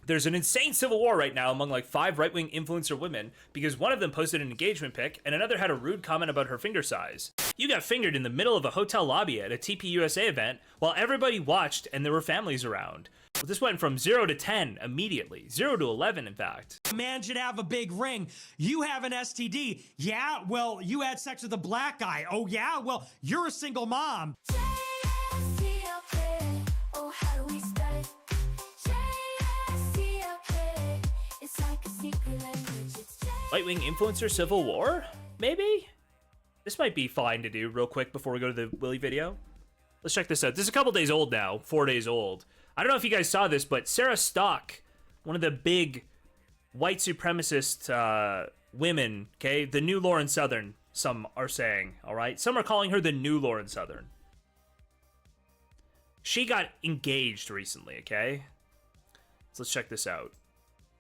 There's an insane civil war right now among like 5 right-wing influencer women because one of them posted an engagement pic and another had a rude comment about her finger size. You got fingered in the middle of a hotel lobby at a TPUSA event while everybody watched and there were families around. This went from 0 to 10 immediately. 0 to 11, in fact. A man should have a big ring. You have an STD. Yeah, well, you had sex with a black guy. Oh, yeah? Well, you're a single mom. JSTLK. Oh, how do we spell it? JSTLK. It's like a secret language. Right-wing influencer civil war? Maybe? This might be fine to do real quick before we go to the Willy video. Let's check this out. This is a couple days old now. 4 days old. I don't know if you guys saw this, but Sarah Stock, one of the big white supremacist women, okay? The new Lauren Southern, some are saying, all right? Some are calling her the new Lauren Southern. She got engaged recently, okay? So let's check this out.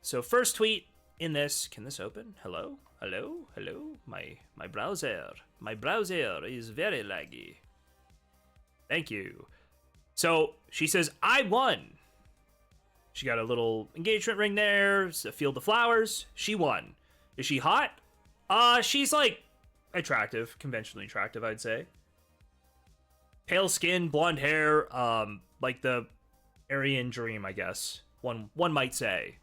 So first tweet in this, can this open? Hello? Hello? Hello? My browser. My browser is very laggy. Thank you. So she says, I won. She got a little engagement ring there, a field of flowers. She won. Is she hot? She's like attractive, conventionally attractive, I'd say. Pale skin, blonde hair, like the Aryan dream, I guess. One might say.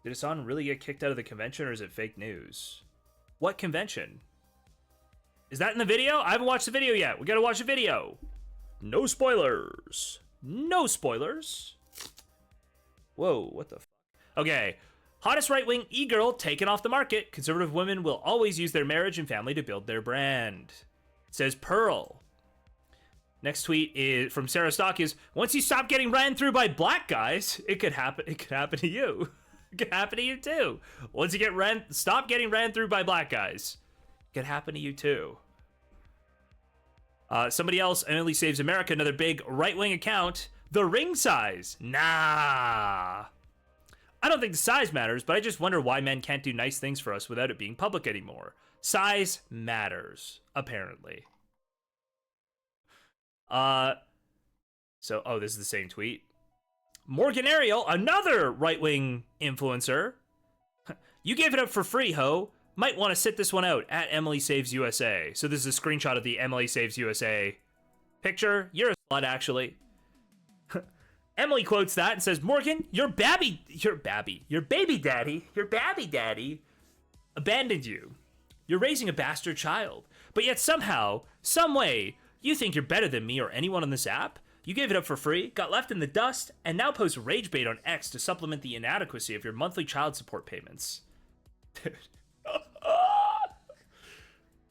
Did Hassan really get kicked out of the convention, or is it fake news? What convention? Is that in the video? I haven't watched the video yet. We gotta watch the video. No spoilers. No spoilers. Whoa, what the fuck? Okay. Hottest right-wing e-girl taken off the market. Conservative women will always use their marriage and family to build their brand. Says Pearl. Next tweet is from Sarah Stock is, once you stop getting ran through by black guys, it could happen to you. It could happen to you too. Once you stop getting ran through by black guys. Could happen to you too. Somebody else, Emily Saves America, another big right-wing account. The ring size. Nah. I don't think the size matters, but I just wonder why men can't do nice things for us without it being public anymore. Size matters, apparently. Oh, this is the same tweet. Morgan Ariel, another right-wing influencer. You gave it up for free, ho. Might want to sit this one out at Emily Saves USA. So this is a screenshot of the Emily Saves USA picture. You're a slut, actually. Emily quotes that and says, Morgan, your baby daddy abandoned you. You're raising a bastard child. But yet somehow, some way, you think you're better than me or anyone on this app? You gave it up for free, got left in the dust, and now post rage bait on X to supplement the inadequacy of your monthly child support payments. Dude.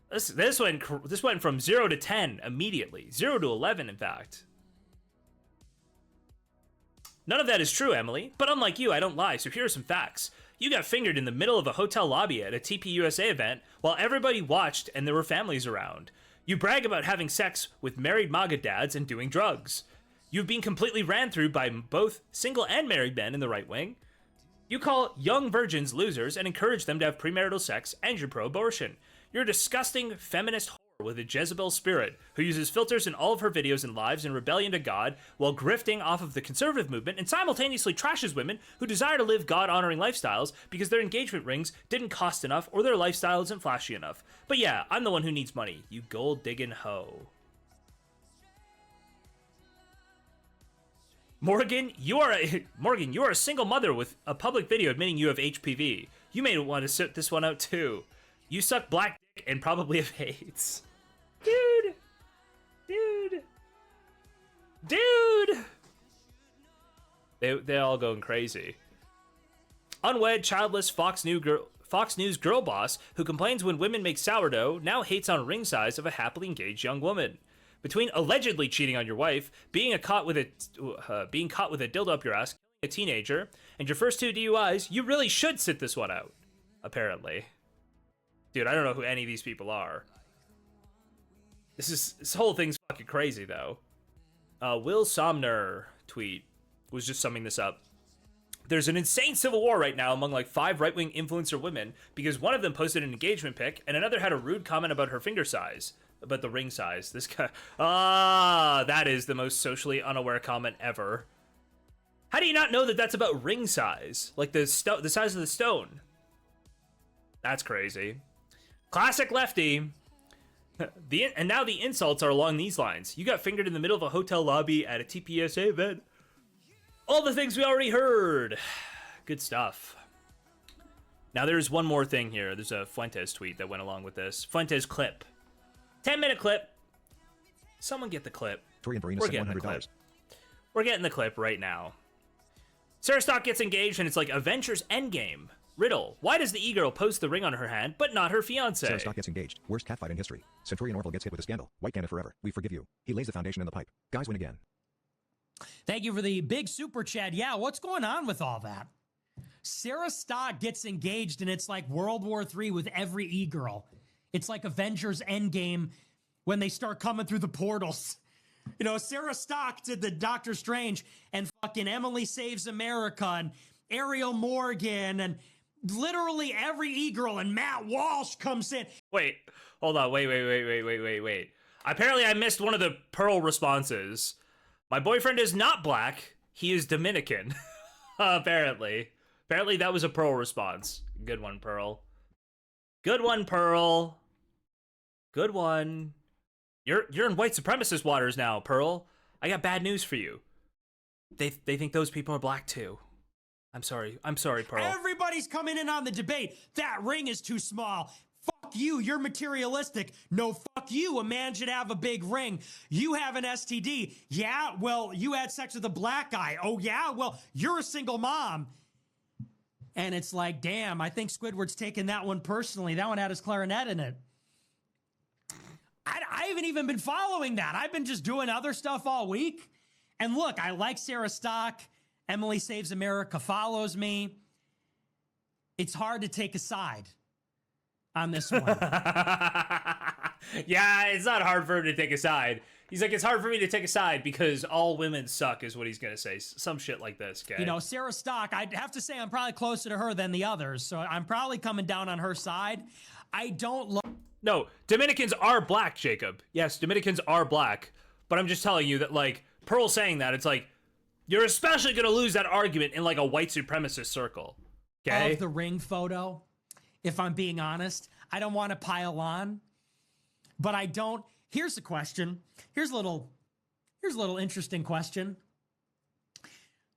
This went from 0 to 10 immediately. 0 to 11, in fact. None of that is true, Emily. But unlike you, I don't lie, so here are some facts. You got fingered in the middle of a hotel lobby at a TPUSA event while everybody watched and there were families around. You brag about having sex with married MAGA dads and doing drugs. You've been completely ran through by both single and married men in the right wing. You call young virgins losers and encourage them to have premarital sex, and you're pro-abortion. You're a disgusting feminist whore with a Jezebel spirit who uses filters in all of her videos and lives in rebellion to God while grifting off of the conservative movement and simultaneously trashes women who desire to live God-honoring lifestyles because their engagement rings didn't cost enough or their lifestyle isn't flashy enough. But yeah, I'm the one who needs money, you gold-digging hoe. Morgan, you are a single mother with a public video admitting you have HPV. You may want to sit this one out too. You suck black dick and probably have AIDS. Dude. They're all going crazy. Unwed, childless Fox News girl boss who complains when women make sourdough now hates on ring size of a happily engaged young woman. Between allegedly cheating on your wife, being caught with a dildo up your ass, killing a teenager, and your first 2 DUIs, you really should sit this one out. Apparently. Dude, I don't know who any of these people are. This whole thing's fucking crazy, though. Will Somner tweet was just summing this up. There's an insane civil war right now among like 5 right-wing influencer women because one of them posted an engagement pic and another had a rude comment about her finger size. About the ring size. This guy. That is the most socially unaware comment ever. How do you not know that that's about ring size? Like the size of the stone. That's crazy. Classic lefty. And now the insults are along these lines. You got fingered in the middle of a hotel lobby at a TPUSA event. All the things we already heard. Good stuff. Now there's one more thing here. There's a Fuentes tweet that went along with this. Fuentes clip. 10-minute clip. Someone get the clip. We're getting the clip. We're getting the clip right now. Sarah Stock gets engaged and it's like Avengers Endgame. Riddle, why does the e-girl post the ring on her hand, but not her fiance? Sarah Stock gets engaged. Worst catfight in history. Centurion Orville gets hit with a scandal. White Canada forever. We forgive you. He lays the foundation in the pipe. Guys win again. Thank you for the big super chat. Yeah, what's going on with all that? Sarah Stock gets engaged and it's like World War III with every e-girl. It's like Avengers Endgame when they start coming through the portals. You know, Sarah Stock did the Doctor Strange and fucking Emily Saves America and Ariel Morgan and literally every e-girl and Matt Walsh comes in. Wait, hold on. Wait. Apparently I missed one of the Pearl responses. My boyfriend is not black. He is Dominican. Apparently that was a Pearl response. Good one, Pearl. Good one, Pearl. Good one. You're in white supremacist waters now, Pearl. I got bad news for you. They think those people are black too. I'm sorry, Pearl. Everybody's coming in on the debate. That ring is too small. Fuck you, you're materialistic. No, fuck you, a man should have a big ring. You have an STD. Yeah, well, you had sex with a black guy. Oh yeah, well, you're a single mom. And it's like, damn, I think Squidward's taking that one personally. That one had his clarinet in it. I haven't even been following that. I've been just doing other stuff all week. And look, I like Sarah Stock. Emily Saves America follows me. It's hard to take a side on this one. Yeah, it's not hard for him to take a side. He's like, it's hard for me to take a side because all women suck is what he's going to say. Some shit like this, okay? You know, Sarah Stock, I'd have to say I'm probably closer to her than the others. So I'm probably coming down on her side. I don't love... No, Dominicans are black, Jacob. Yes, Dominicans are black. But I'm just telling you that, like, Pearl saying that, it's like, you're especially going to lose that argument in, like, a white supremacist circle. Okay? Of the ring photo, if I'm being honest. I don't want to pile on, but I don't. Here's the question. Here's a little interesting question.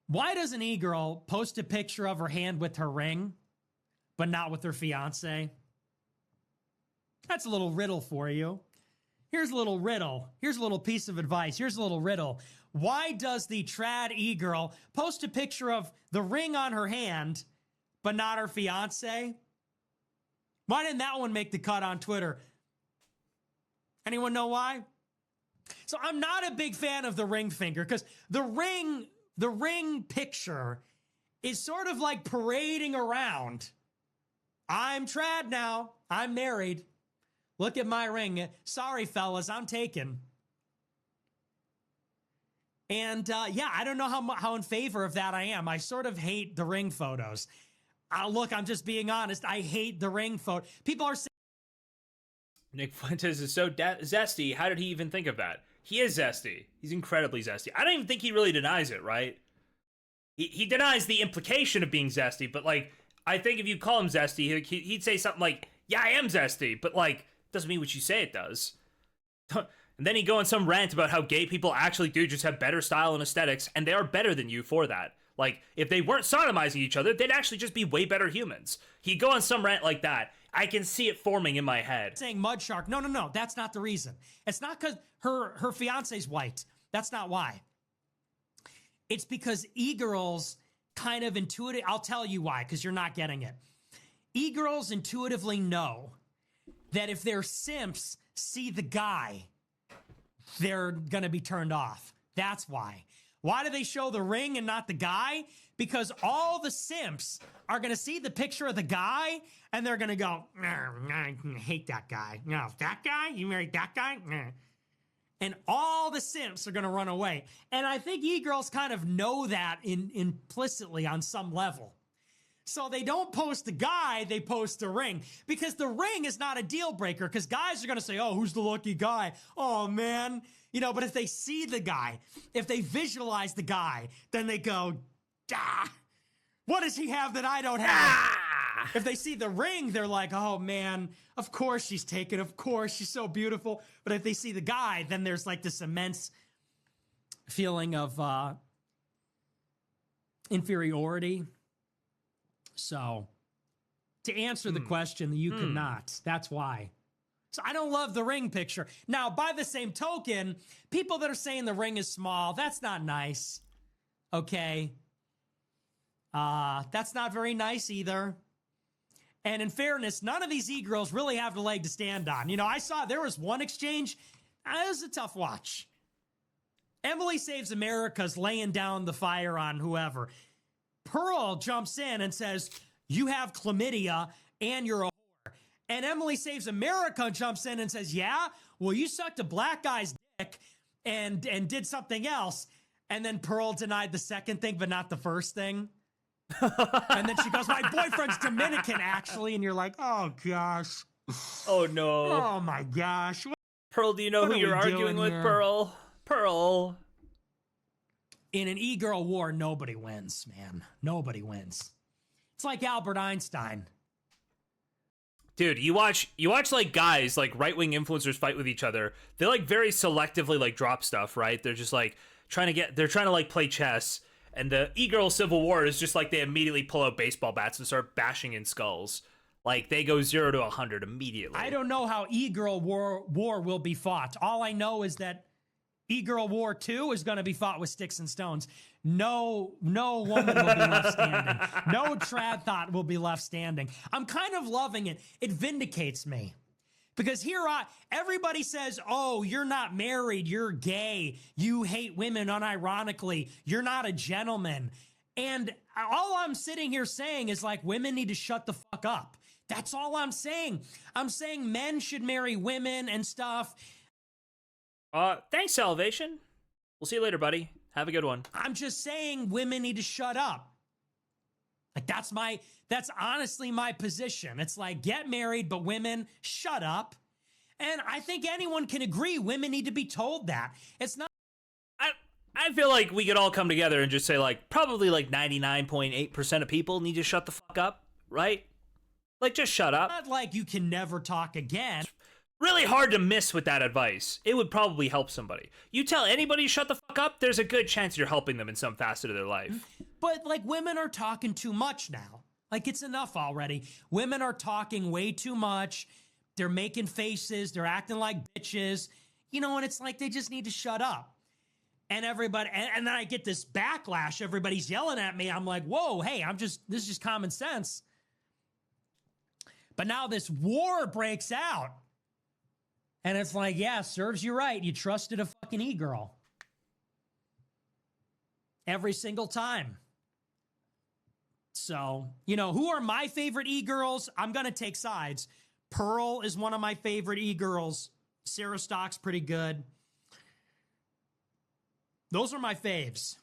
Why does an e-girl post a picture of her hand with her ring, but not with her fiance? That's a little riddle for you. Here's a little riddle. Here's a little piece of advice. Here's a little riddle. Why does the trad e-girl post a picture of the ring on her hand, but not her fiance? Why didn't that one make the cut on Twitter? Anyone know why? So I'm not a big fan of the ring finger because the ring picture is sort of like parading around. I'm trad now. I'm married. Look at my ring. Sorry, fellas, I'm taken. And yeah, I don't know how in favor of that I am. I sort of hate the ring photos. Look, I'm just being honest. I hate the ring photo. People are saying Nick Fuentes is so zesty. How did he even think of that? He is zesty. He's incredibly zesty. I don't even think he really denies it, right? He denies the implication of being zesty, but like, I think if you call him zesty, he'd say something like, yeah, I am zesty, but like, doesn't mean what you say it does. And then he'd go on some rant about how gay people actually do just have better style and aesthetics, and they are better than you for that. Like, if they weren't sodomizing each other, they'd actually just be way better humans. He'd go on some rant like that. I can see it forming in my head. Saying mud shark. No. That's not the reason. It's not because her fiance's white. That's not why. It's because e-girls kind of intuitive. I'll tell you why, because you're not getting it. E-girls intuitively know that if their simps see the guy, they're going to be turned off. That's why. Why do they show the ring and not the guy? Because all the simps are going to see the picture of the guy and they're going to go, I hate that guy. No, that guy? You married that guy? And all the simps are going to run away. And I think e-girls kind of know that implicitly on some level. So they don't post the guy, they post the ring. Because the ring is not a deal breaker. Because guys are going to say, oh, who's the lucky guy? Oh, man. You know, but if they see the guy, if they visualize the guy, then they go, ah, what does he have that I don't have? Ah! If they see the ring, they're like, oh, man, of course she's taken. Of course, she's so beautiful. But if they see the guy, then there's like this immense feeling of inferiority. So, to answer the question, you cannot. That's why. So, I don't love the ring picture. Now, by the same token, people that are saying the ring is small, that's not nice. Okay? That's not very nice either. And in fairness, none of these e-girls really have the leg to stand on. You know, I saw there was one exchange. It was a tough watch. Emily Saves America's laying down the fire on whoever. Pearl jumps in and says, you have chlamydia and you're a whore. And Emily Saves America jumps in and says, yeah, well, you sucked a black guy's dick and did something else. And then Pearl denied the second thing, but not the first thing. And then she goes, my boyfriend's Dominican, actually. And you're like, oh, gosh. Oh, no. Oh, my gosh. Pearl, do you know who you're arguing with, Pearl? Pearl. In an e-girl war, nobody wins, man. Nobody wins. It's like Albert Einstein. Dude, you watch like guys, like right-wing influencers fight with each other. They like very selectively like drop stuff, right? They're just like trying to like play chess. And the e-girl civil war is just like they immediately pull out baseball bats and start bashing in skulls. Like they go 0 to 100 immediately. I don't know how e-girl war will be fought. All I know is that E-Girl War 2 is going to be fought with sticks and stones. No woman will be left standing. No trad thought will be left standing. I'm kind of loving it. It vindicates me. Because everybody says, oh, you're not married, you're gay, you hate women unironically, you're not a gentleman. And all I'm sitting here saying is like, women need to shut the fuck up. That's all I'm saying. I'm saying men should marry women and stuff. Thanks, Salvation. We'll see you later, buddy. Have a good one. I'm just saying women need to shut up. Like that's honestly my position. It's like, get married, but women, shut up. And I think anyone can agree women need to be told that. It's not. I feel like we could all come together and just say like, probably like 99.8% of people need to shut the fuck up, right? Like, just shut up. Not like you can never talk again. Really hard to miss with that advice. It would probably help somebody. You tell anybody to shut the fuck up, there's a good chance you're helping them in some facet of their life. But like women are talking too much now. Like it's enough already. Women are talking way too much. They're making faces. They're acting like bitches. You know, and it's like they just need to shut up. And everybody, and then I get this backlash. Everybody's yelling at me. I'm like, whoa, hey, this is just common sense. But now this war breaks out. And it's like, yeah, serves you right. You trusted a fucking e-girl. Every single time. So, you know, who are my favorite e-girls? I'm going to take sides. Pearl is one of my favorite e-girls. Sarah Stock's pretty good. Those are my faves.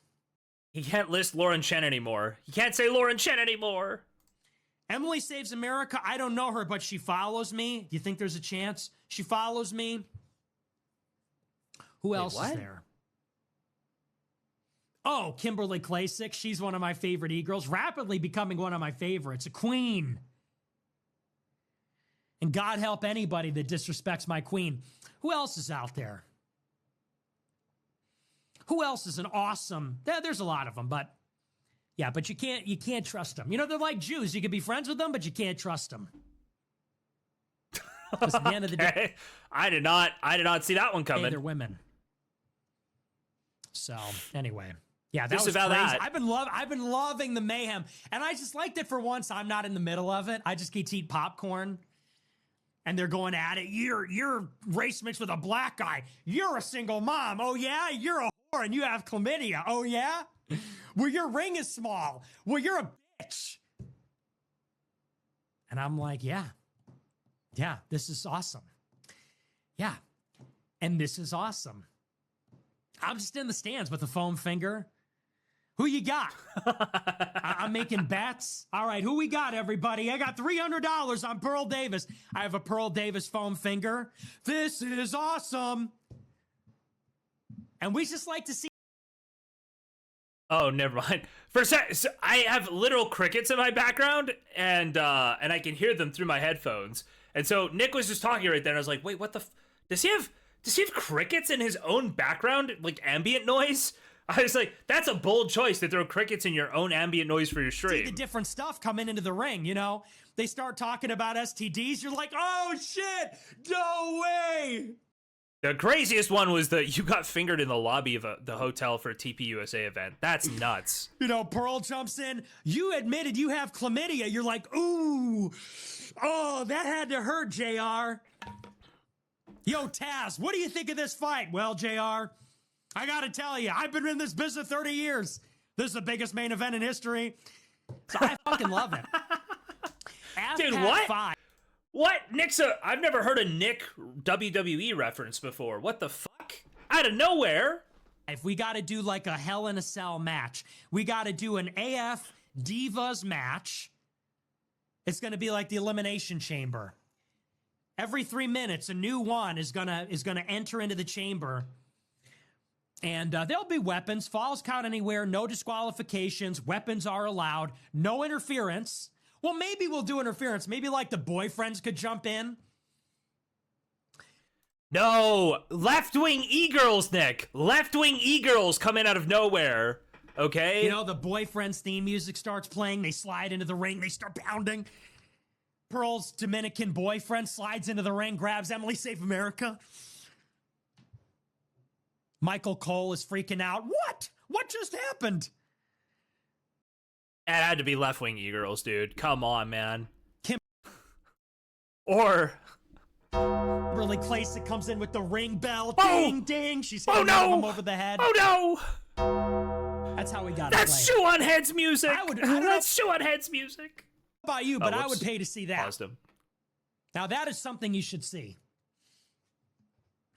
You can't list Lauren Chen anymore. You can't say Lauren Chen anymore. Emily Saves America, I don't know her, but she follows me. Do you think there's a chance? She follows me. Who else is there? Oh, Kimberly Klasick. She's one of my favorite e-girls. Rapidly becoming one of my favorites. A queen. And God help anybody that disrespects my queen. Who else is out there? Who else is an awesome... There's a lot of them, but... Yeah, but you can't trust them. You know, they're like Jews. You can be friends with them, but you can't trust them. Because at the end of the day, I did not see that one coming. They're women. So anyway, yeah, that just was about crazy. that. I've been loving the mayhem, and I just liked it for once. I'm not in the middle of it. I just get to eat popcorn, and they're going at it. You're race mixed with a black guy. You're a single mom. Oh yeah, you're a whore, and you have chlamydia. Oh yeah. Well, your ring is small. Well, you're a bitch. And I'm like, yeah, this is awesome. Yeah, and this is awesome. I'm just in the stands with a foam finger. Who you got? I'm making bets. All right, who we got, everybody? I got $300 on Pearl Davis. I have a Pearl Davis foam finger. This is awesome. And we just like to see. Oh, never mind. For a sec, so I have literal crickets in my background, and I can hear them through my headphones. And so Nick was just talking right there, and I was like, wait, what the? Does he have crickets in his own background, like ambient noise? I was like, that's a bold choice to throw crickets in your own ambient noise for your stream. See the different stuff coming into the ring, you know? They start talking about STDs. You're like, oh, shit. No way. The craziest one was that you got fingered in the lobby of the hotel for a TPUSA event. That's nuts. You know, Pearl jumps in. You admitted you have chlamydia. You're like, ooh. Oh, that had to hurt, JR. Yo, Taz, what do you think of this fight? Well, JR, I gotta tell you, I've been in this business 30 years. This is the biggest main event in history. So I fucking love it. Dude, what? What? I've never heard a Nick WWE reference before. What the fuck? Out of nowhere. If we gotta do like a Hell in a Cell match, we gotta do an AF Divas match. It's gonna be like the Elimination Chamber. Every 3 minutes, a new one is gonna enter into the chamber. And there'll be weapons, falls count anywhere, no disqualifications, weapons are allowed, no interference. Well, maybe we'll do interference. Maybe like the boyfriends could jump in. No, left-wing e-girls, Nick. Left-wing e-girls come in out of nowhere, okay? You know, the boyfriends' theme music starts playing. They slide into the ring. They start pounding. Pearl's Dominican boyfriend slides into the ring, grabs Emily Save America. Michael Cole is freaking out. What? What just happened? It had to be left-wing e-girls, dude. Come on, man. Kim or Kimberly Classic comes in with the ring bell. Oh! Ding, ding. She's hitting him over the head. Oh, no! That's how we got it. That's Shoe on Head's music. I don't know That's Shoe on Head's music. about you, but I would pay to see that. Paused him. Now, that is something you should see.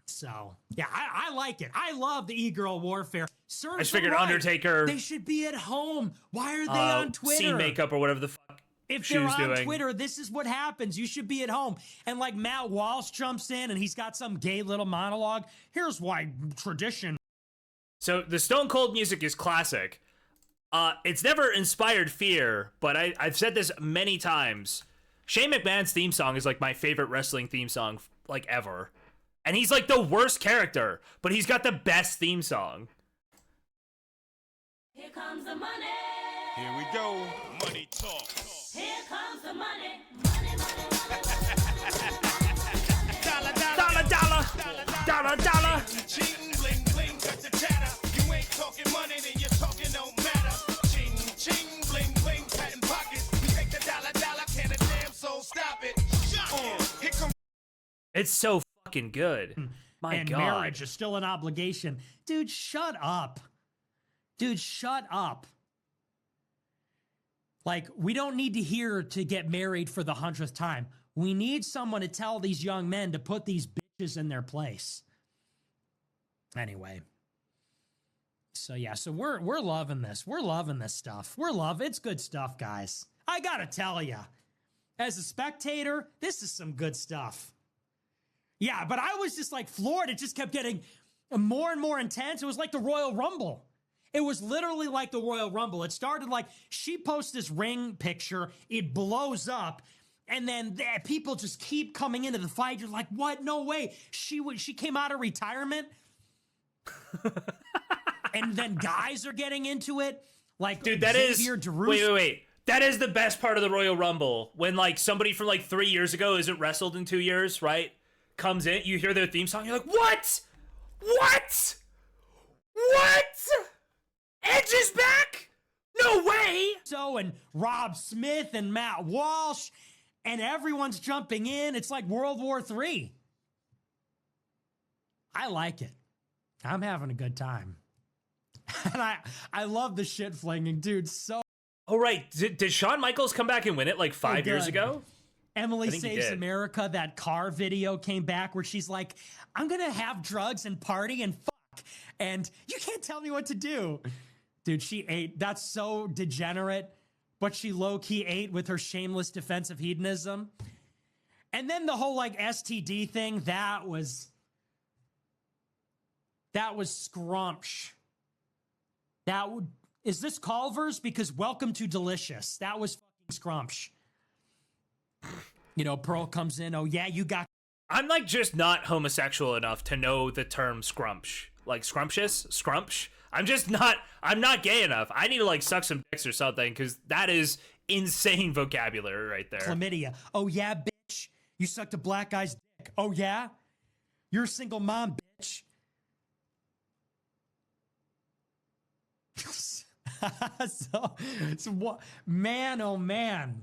So, yeah, I like it. I love the e-girl warfare. I just figured Undertaker. They should be at home. Why are they on Twitter? Scene makeup or whatever the fuck. If they're on Twitter, this is what happens. You should be at home. And like Matt Walsh jumps in and he's got some gay little monologue. Here's why tradition. So the Stone Cold music is classic. It's never inspired fear, but I've said this many times. Shane McMahon's theme song is like my favorite wrestling theme song like ever. And he's like the worst character, but he's got the best theme song. Here comes the money. Here we go. Money talk. Here comes the money. Money, money, money. Dollar, Dollar, dollar, dollar, dollar. Ching, bling, bling, cut the chatter. You ain't talking money, then you're talking no matter. Ching, ching, bling, bling, patent pockets. We take the dollar, dollar, can a damn soul stop it. Here comes. It's so fucking good. My and God. marriage is still an obligation. Dude, shut up. Dude, shut up. Like, we don't need to hear to get married for the 100th time. We need someone to tell these young men to put these bitches in their place. Anyway. So, yeah, so we're loving this. We're loving this stuff. It's good stuff, guys. I gotta tell you, as a spectator, this is some good stuff. Yeah, but I was just like floored. It just kept getting more and more intense. It was like the Royal Rumble. It was literally like the Royal Rumble. It started like she posts this ring picture. It blows up. And then people just keep coming into the fight. You're like, what? No way. She came out of retirement. And then guys are getting into it. Like, dude, that Xavier is... Derusse. Wait. That is the best part of the Royal Rumble. When, like, somebody from, like, 3 years ago isn't wrestled in 2 years, right? Comes in, you hear their theme song, you're like, what? What? What? Edge is back? No way! So, and Rob Smith and Matt Walsh, and everyone's jumping in. It's like World War III. I like it. I'm having a good time. And I love the shit flinging, dude. So. Oh, right. Did Shawn Michaels come back and win it like 5 years ago? Emily Saves America, that car video came back where she's like, I'm going to have drugs and party and fuck. And you can't tell me what to do. Dude, she ate. That's so degenerate, but she low-key ate with her shameless defense of hedonism. And then the whole like STD thing, that was scrumpsh. Is this Culver's? Because welcome to Delicious. That was fucking scrumpsh. You know, Pearl comes in, oh yeah, you got. I'm like just not homosexual enough to know the term scrumpsh. Like scrumptious? Scrumpsh? I'm not gay enough. I need to like suck some dicks or something, because that is insane vocabulary right there. Chlamydia. Oh yeah, bitch. You sucked a black guy's dick. Oh yeah? You're a single mom, bitch. so what? Man, oh man.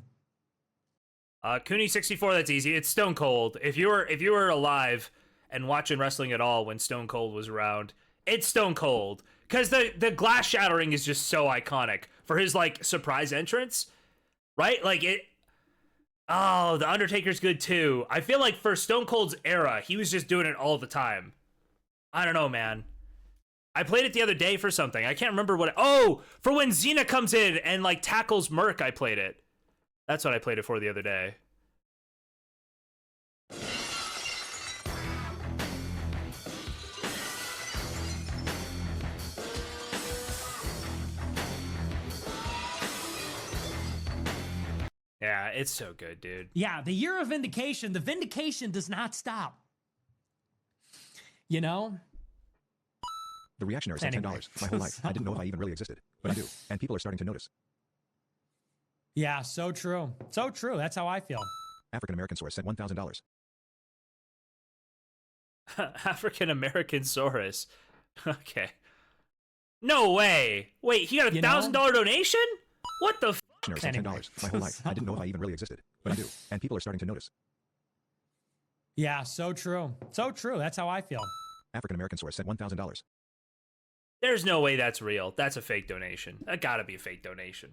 Cooney64, that's easy. It's Stone Cold. If you were alive and watching wrestling at all when Stone Cold was around, it's Stone Cold. Because the glass shattering is just so iconic for his like surprise entrance, right? Like it. Oh, the Undertaker's good too. I feel like for Stone Cold's era, he was just doing it all the time. I don't know, man. I played it the other day for something. I can't remember what. Oh, for when Xena comes in and like tackles Merc, I played it. That's what I played it for the other day. Yeah, it's so good, dude. Yeah, the year of vindication. The vindication does not stop. You know? The reactionary said $10. My whole life. I didn't know if I even really existed. But I do. And people are starting to notice. Yeah, so true. So true. That's how I feel. African American source sent $1,000. African American Saurus. Okay. No way. Wait, he got a $1,000 donation? What the f? Sent $10. My whole life. I didn't know if I even really existed. But I do. And people are starting to notice. Yeah, so true. So true. That's how I feel. African American source sent $1,000. There's no way that's real. That's a fake donation. That gotta be a fake donation.